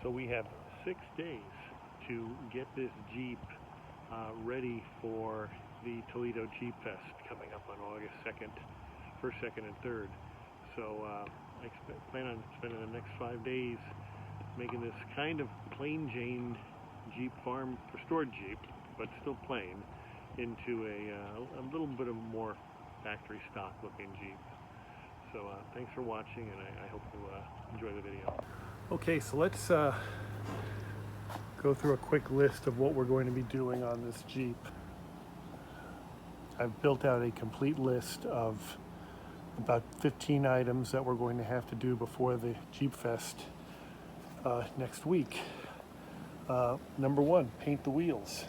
So we have 6 days to get this Jeep ready for the Toledo Jeep Fest coming up on August 2nd, 1st, 2nd, and 3rd. So I plan on spending the next 5 days making this kind of plain Jane Jeep farm restored Jeep, but still plain, into a little bit of more factory stock looking Jeep. So thanks for watching, and I hope you enjoy the video. Okay, so let's go through a quick list of what we're going to be doing on this Jeep. I've built out a complete list of about 15 items that we're going to have to do before the Jeep Fest next week. Number one, paint the wheels.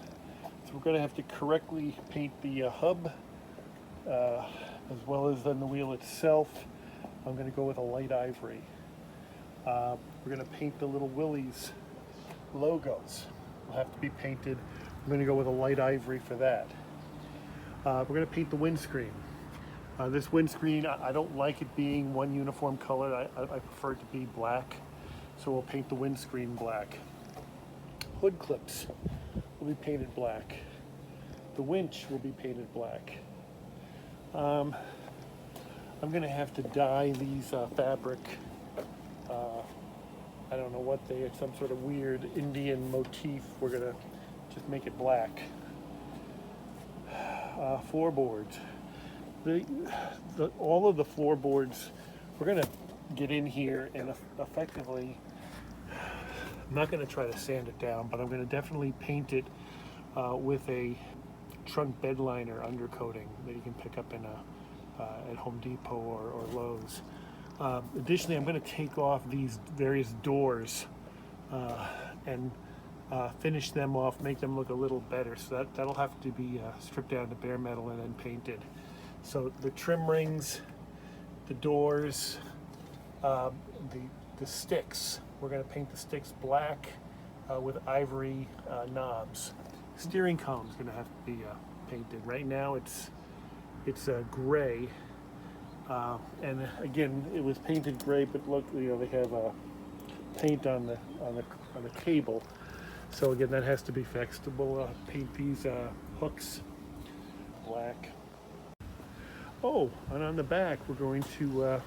So we're going to have to correctly paint the hub as well as then the wheel itself. I'm going to go with a light ivory. We're going to paint the little Willys logos. Will have to be painted. I'm going to go with a light ivory for that. We're going to paint the windscreen. This windscreen, I don't like it being one uniform color. I prefer it to be black, so we'll paint the windscreen black. Hood clips will be painted black. The winch will be painted black. I'm going to have to dye these fabric. I don't know what it's some sort of weird Indian motif. We're going to just make it black. Floorboards. All of the floorboards, we're going to get in here and effectively, I'm not going to try to sand it down, but I'm going to definitely paint it with a trunk bed liner undercoating that you can pick up in at Home Depot or Lowe's. Additionally, I'm going to take off these various doors and finish them off, make them look a little better. So that'll have to be stripped down to bare metal and then painted. So the trim rings, the doors, the sticks, we're going to paint the sticks black with ivory knobs. Steering column is going to have to be painted. Right now it's gray, and again it was painted gray, but look, they have paint on the cable. So again, that has to be fixed. We'll paint these hooks black. Oh, and on the back we're going to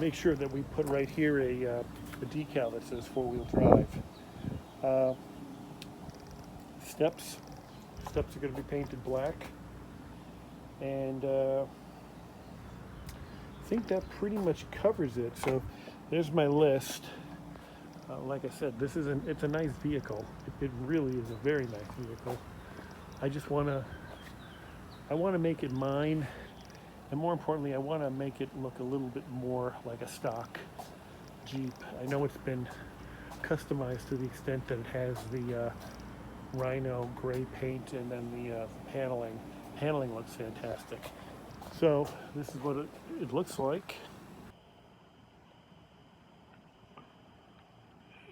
make sure that we put right here a decal that says 4-wheel drive. Steps are going to be painted black, and I think that pretty much covers it. So there's my list. Like I said, it's a nice vehicle. It really is a very nice vehicle. I want to make it mine, and more importantly, I want to make it look a little bit more like a stock Jeep. I know it's been customized to the extent that it has the rhino gray paint, and then the paneling. Paneling looks fantastic. So this is what it looks like.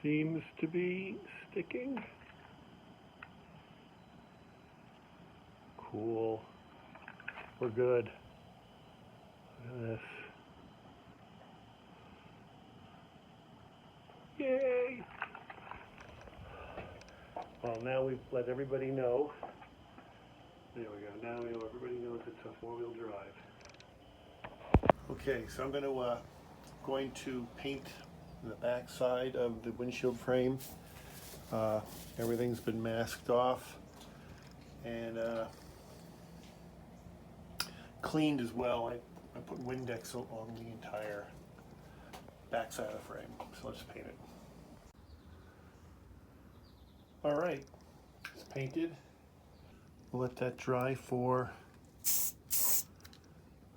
Seems to be sticking. Cool. We're good. Look at this. Yay! Well, now we've let everybody know. There we go. Now everybody knows it's a 4-wheel drive. Okay, so I'm going to paint the back side of the windshield frame. Everything's been masked off and cleaned as well. I put Windex on the entire back side of the frame. So let's paint it. All right, it's painted. We'll let that dry for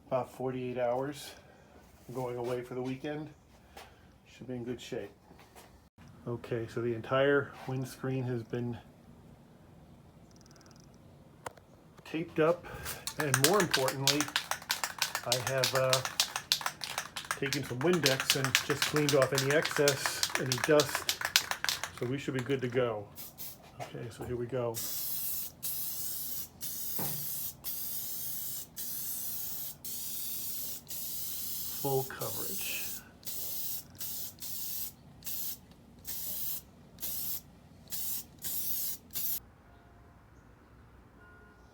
about 48 hours. I'm going away for the weekend. Should be in good shape. Okay, so the entire windscreen has been taped up, and more importantly, I have taken some Windex and just cleaned off any excess, any dust, so we should be good to go. Okay, so here we go. Full coverage.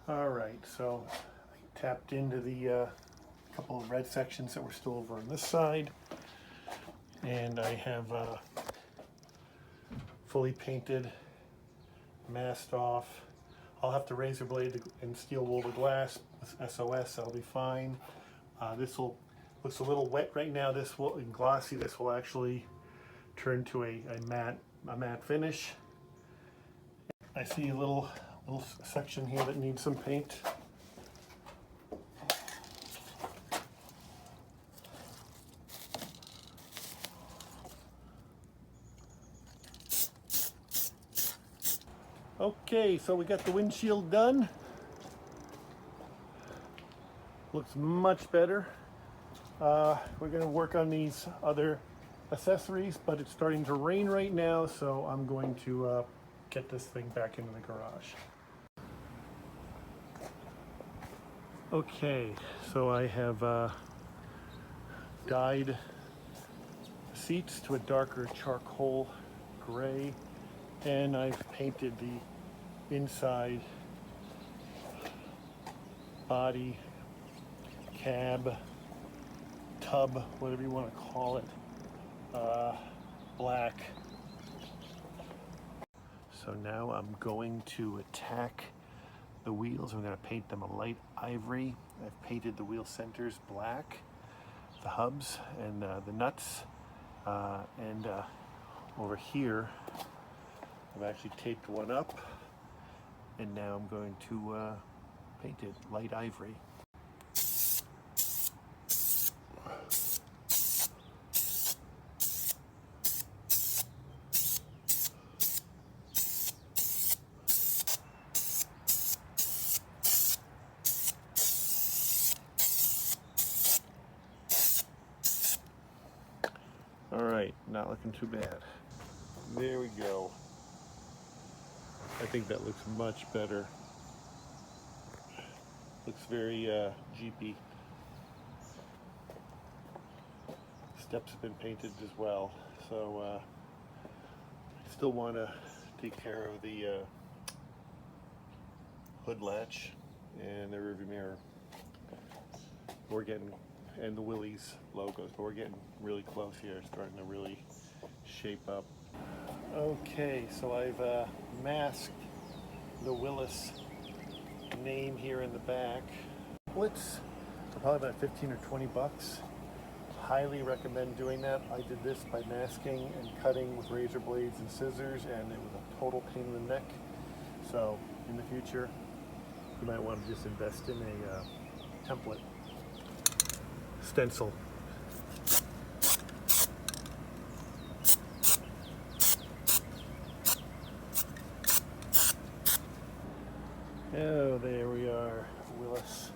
All right, so I tapped into the couple of red sections that were still over on this side, and I have fully painted, masked off. I'll have to razor blade and steel wool the glass with SOS. That'll be fine. This will looks a little wet right now. This will and glossy. This will actually turn to a matte finish. I see a little section here that needs some paint. Okay, so we got the windshield done. Looks much better. We're going to work on these other accessories, but it's starting to rain right now, so I'm going to get this thing back into the garage. Okay, so I have dyed the seats to a darker charcoal gray, and I've painted the inside body, cab, tub, whatever you want to call it, black. So now I'm going to attack the wheels. I'm going to paint them a light ivory. I've painted the wheel centers black, the hubs and the nuts, and over here I've actually taped one up, and now I'm going to paint it light ivory. All right, not looking too bad. There we go. I think that looks much better. Looks very Jeepy. Steps have been painted as well, so I still want to take care of the hood latch and the rearview mirror. We're getting, and the Willys logos, but we're getting really close here, starting to really shape up. Okay, so I've masked the Willys name here in the back. Blitz for probably about 15 or 20 bucks. Highly recommend doing that. I did this by masking and cutting with razor blades and scissors, and it was a total pain in the neck. So in the future, you might want to just invest in a template stencil. Oh, there we are, Willys.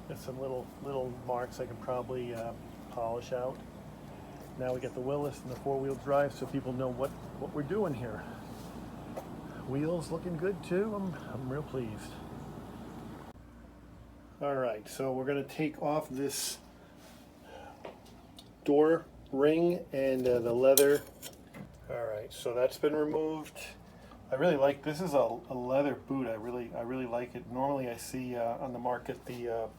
Got some little marks I can probably polish out. Now we got the Willys and the four-wheel drive, so people know what we're doing here. Wheels looking good too. I'm real pleased. All right, so we're going to take off this door ring and the leather. All right, so that's been removed. I really like this. Is a leather boot. I really like it. Normally I see on the market the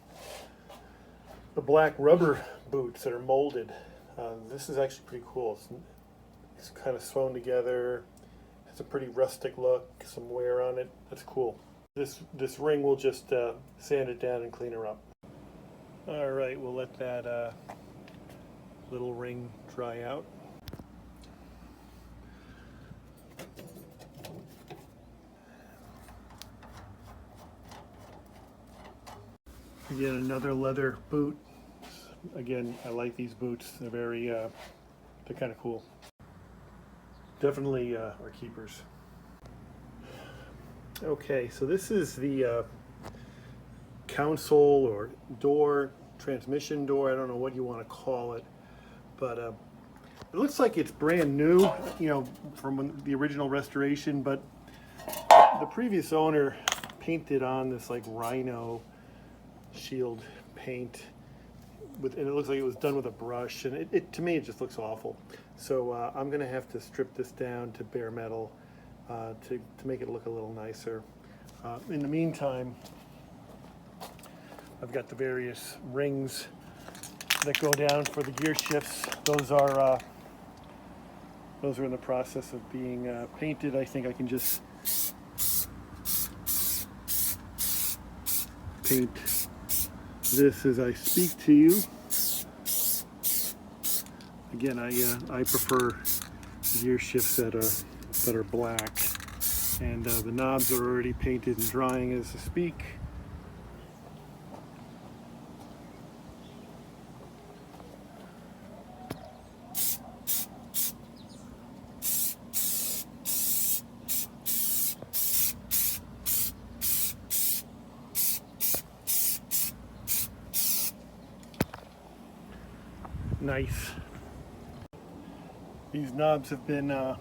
black rubber boots that are molded. This is actually pretty cool. It's kind of sewn together. It's a pretty rustic look. Some wear on it. That's cool. This ring will just sand it down and clean her up. All right, we'll let that little ring dry out. Again, another leather boot. Again, I like these boots. They're very, they're kind of cool. Definitely are keepers. Okay, so this is the console or door, transmission door. I don't know what you want to call it, but it looks like it's brand new, you know, from the original restoration, but the previous owner painted on this like rhino shield paint and it looks like it was done with a brush, and to me it just looks awful. So I'm gonna have to strip this down to bare metal to make it look a little nicer. In the meantime, I've got the various rings that go down for the gear shifts. Those are in the process of being painted. I think I can just paint this as I speak to you. Again, I prefer gear shifts that are black, and the knobs are already painted and drying as I speak. Nice. These knobs have been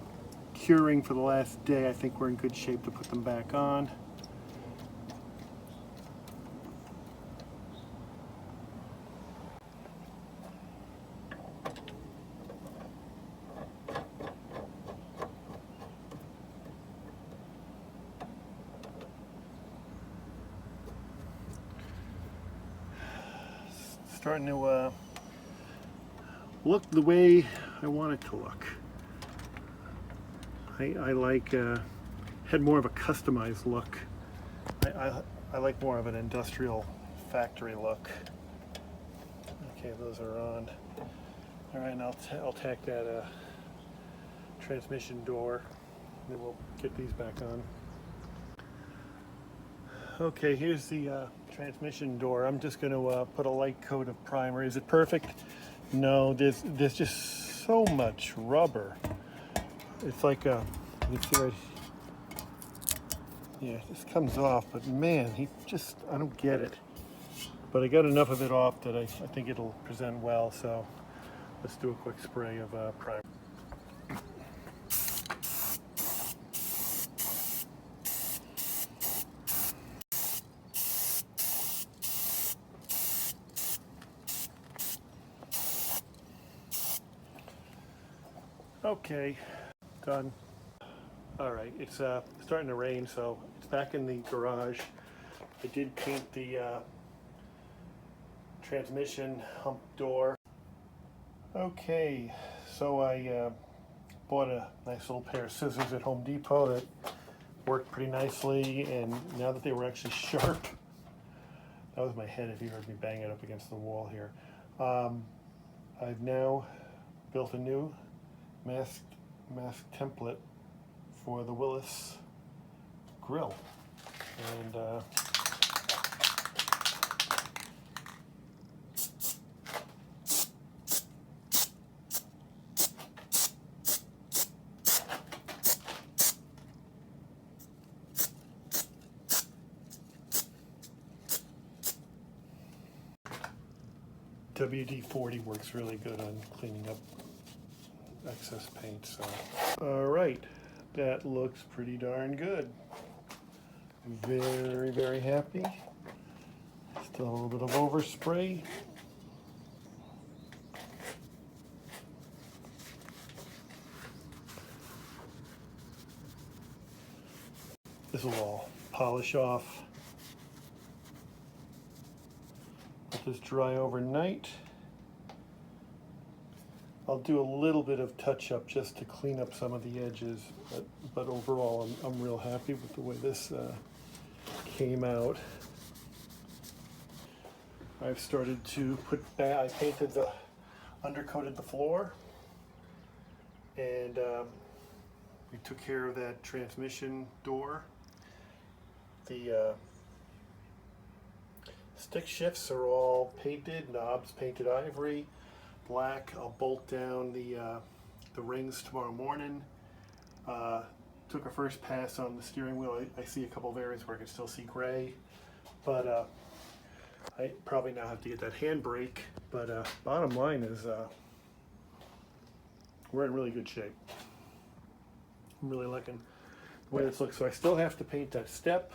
curing for the last day. I think we're in good shape to put them back on. Starting to look the way I want it to look. I like had more of a customized look. I like more of an industrial factory look. Okay, those are on. All right, and I'll tack that transmission door. Then we'll get these back on. Okay, here's the transmission door. I'm just going to put a light coat of primer. Is it perfect? No, there's just so much rubber. It's like you see right, yeah, this comes off, but man, I don't get it. But I got enough of it off that I think it'll present well, so let's do a quick spray of primer. Okay, done. All right, it's starting to rain, so it's back in the garage. I did paint the transmission hump door. Okay, so I bought a nice little pair of scissors at Home Depot that worked pretty nicely, and now that they were actually sharp, that was my head if you heard me bang it up against the wall here. I've now built a new mask template for the Willys grill, and WD-40 works really good on cleaning up excess paint. So, all right, that looks pretty darn good. Very, very happy. Still a little bit of overspray. This will all polish off. Let this dry overnight. I'll do a little bit of touch-up just to clean up some of the edges, but overall I'm real happy with the way this came out. I've started to I painted undercoated the floor, and we took care of that transmission door. The stick shifts are all painted, knobs painted ivory. Black. I'll bolt down the rings tomorrow morning. Took a first pass on the steering wheel. I see a couple of areas where I can still see gray, but I probably now have to get that handbrake. But bottom line is we're in really good shape. I'm really liking the way this looks. So I still have to paint that step.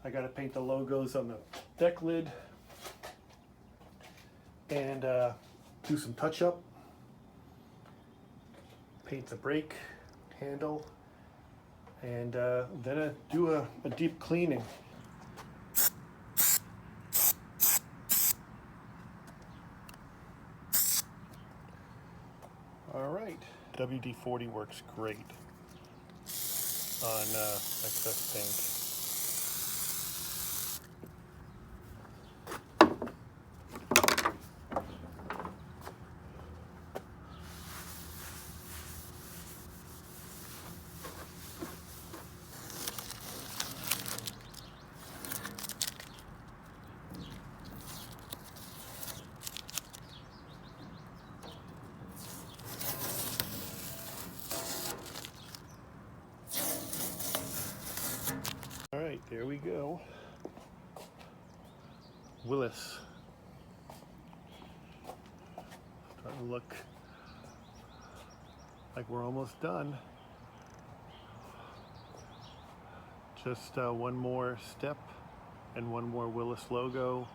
I got to paint the logos on the deck lid, and do some touch-up, paint the brake handle, and then do a deep cleaning. All right, WD-40 works great on excess paint. All right, there we go. Willys. Starting to look like we're almost done. Just one more step and one more Willys logo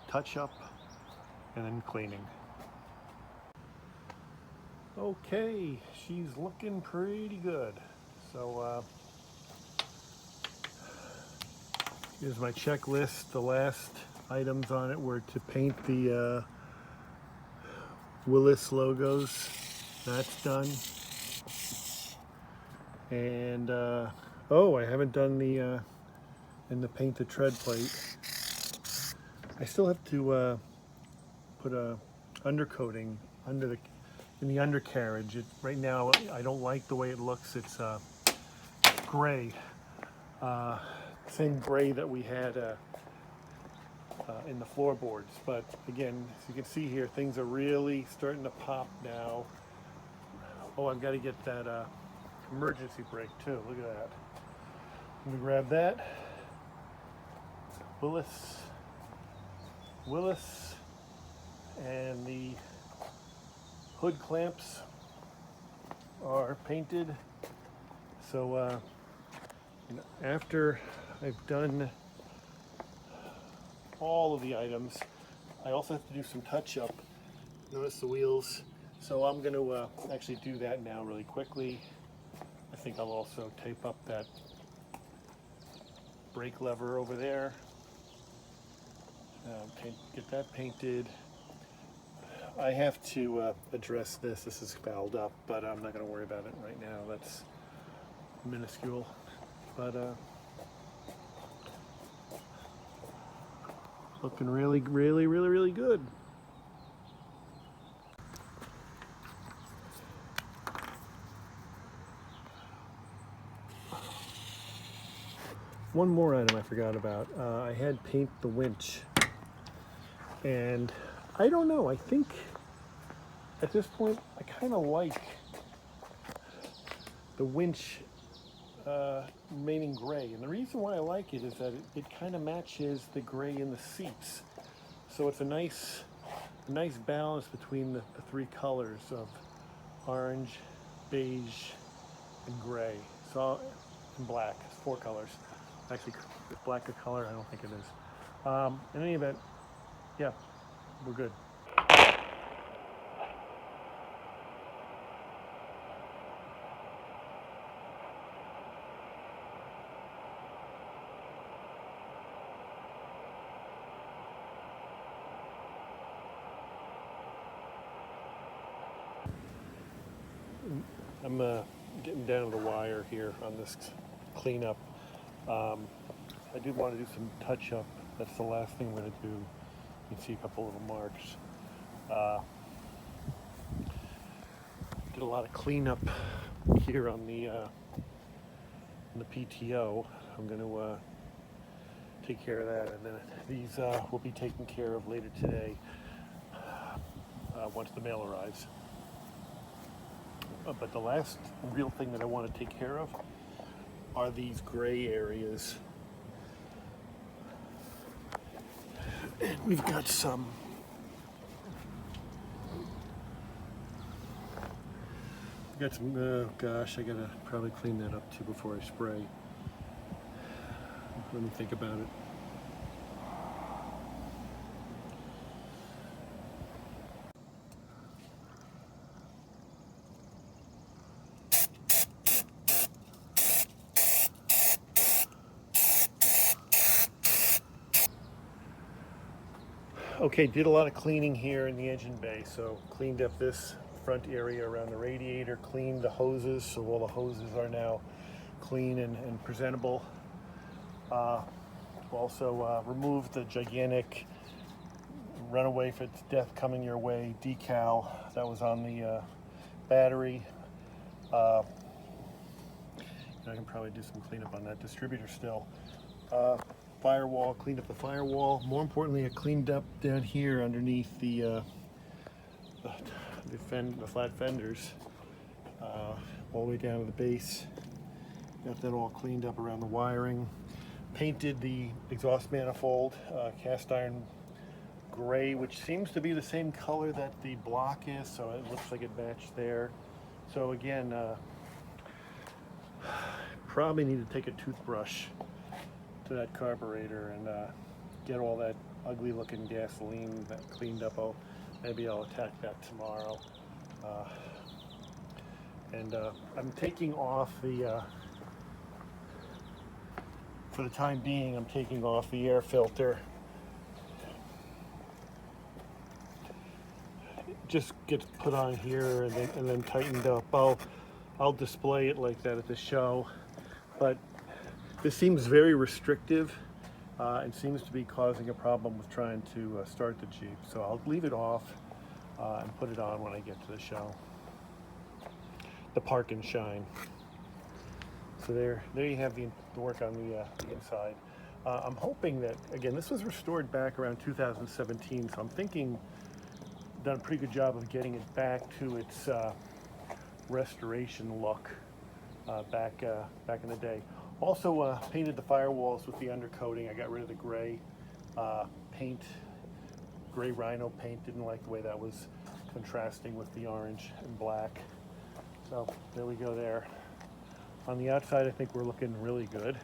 touch up and then cleaning. Okay, she's looking pretty good. So here's my checklist. The last items on it were to paint the Willys logos. That's done. And oh, I haven't done the paint the tread plate. I still have to put a undercoating in the undercarriage. Right now, I don't like the way it looks. It's gray, same gray that we had in the floorboards. But again, as you can see here, things are really starting to pop now. Oh, I've got to get that emergency brake too. Look at that. Let me grab that. Willys, and the hood clamps are painted. So after I've done all of the items, I also have to do some touch up. Notice the wheels. So I'm going to actually do that now really quickly. I think I'll also tape up that brake lever over there. Get that painted. I have to address this. This is fouled up, but I'm not going to worry about it right now. That's minuscule. But looking really, really, really, really good. One more item I forgot about. I had paint the winch, and I don't know, I think at this point I kind of like the winch remaining gray, and the reason why I like it is that it kind of matches the gray in the seats, so it's a nice balance between the three colors of orange, beige, and gray. So, and black. It's four colors. Actually, is black a color? I don't think it is. In any event, yeah, we're good. I'm getting down to the wire here on this cleanup. I did want to do some touch up. That's the last thing we're going to do. You can see a couple little marks. Did a lot of cleanup here on the PTO. I'm going to take care of that, and then these will be taken care of later today once the mail arrives. But the last real thing that I want to take care of are these gray areas. And we've got some oh gosh, I gotta probably clean that up too before I spray. Let me think about it. Okay, did a lot of cleaning here in the engine bay. So cleaned up this front area around the radiator, cleaned the hoses, so all the hoses are now clean and presentable. Also removed the gigantic "runaway for death coming your way" decal that was on the battery. I can probably do some cleanup on that distributor still. Firewall, cleaned up the firewall. More importantly, I cleaned up down here underneath the flat fenders, all the way down to the base. Got that all cleaned up around the wiring. Painted the exhaust manifold cast iron gray, which seems to be the same color that the block is, so it looks like it matched there. So again, probably need to take a toothbrush to that carburetor and get all that ugly looking gasoline that cleaned up. Maybe I'll attack that tomorrow. I'm taking off the for the time being, I'm taking off the air filter. Just gets put on here and then tightened up. I'll display it like that at the show, but this seems very restrictive and seems to be causing a problem with trying to start the Jeep. So I'll leave it off and put it on when I get to the show. The Park and Shine. So there you have the work on the inside. I'm hoping that, again, this was restored back around 2017, so I'm thinking done a pretty good job of getting it back to its restoration look back in the day. Also painted the firewalls with the undercoating. I got rid of the gray paint, gray rhino paint. Didn't like the way that was contrasting with the orange and black. So there we go there. On the outside, I think we're looking really good.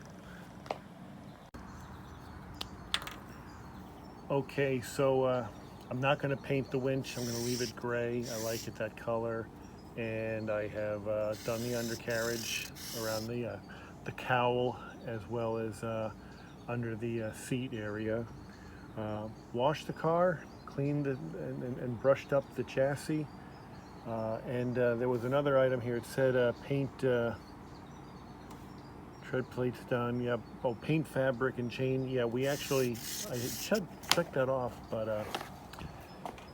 Okay, so I'm not going to paint the winch. I'm going to leave it gray. I like it that color. And I have done the undercarriage around the cowl as well as under the seat area. Washed the car, cleaned it, and brushed up the chassis. There was another item here. It said paint tread plates done. Yeah. Oh, paint fabric and chain. Yeah, I checked that off, but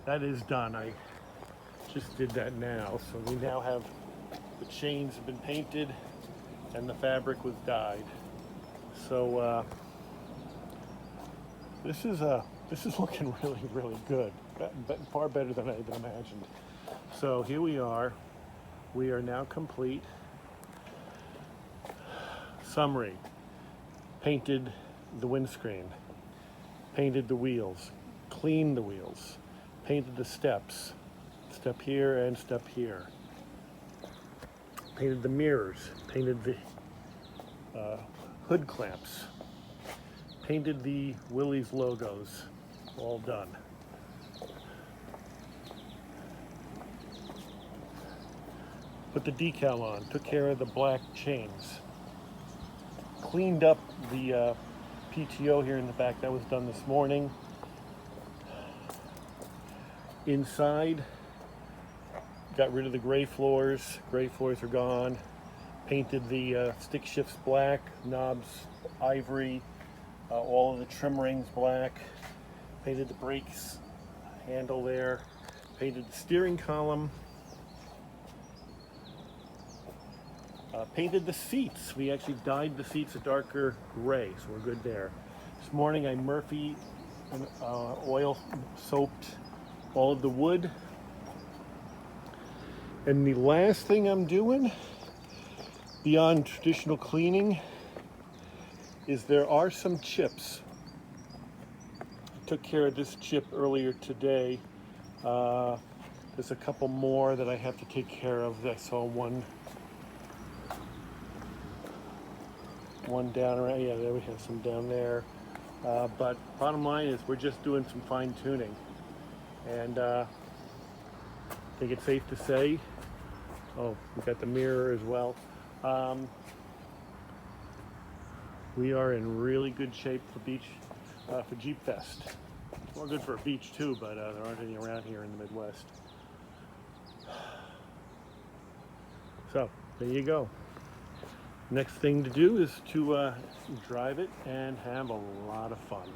that is done. I just did that now. So we now have the chains have been painted and the fabric was dyed. So this is looking really, really good. Far better than I even imagined. So here we are. We are now complete. Summary: painted the windscreen, painted the wheels, cleaned the wheels, painted the steps, step here and step here, painted the mirrors, painted the hood clamps, painted the Willys logos, all done. Put the decal on, took care of the black chains. Cleaned up the PTO here in the back. That was done this morning. Inside, got rid of the gray floors. Gray floors are gone. Painted the stick shifts black, knobs ivory, all of the trim rings black. Painted the brakes handle there. Painted the steering column. Painted the seats. We actually dyed the seats a darker gray, so we're good there. This morning I Murphy and oil soaped all of the wood. And the last thing I'm doing, beyond traditional cleaning, is there are some chips. I took care of this chip earlier today. There's a couple more that I have to take care of. I saw one down around. Yeah, there we have some down there. But bottom line is we're just doing some fine tuning. And I think it's safe to say, oh, we've got the mirror as well. We are in really good shape for Jeep Fest. Well, good for a beach too, but there aren't any around here in the Midwest. So there you go. Next thing to do is to drive it and have a lot of fun.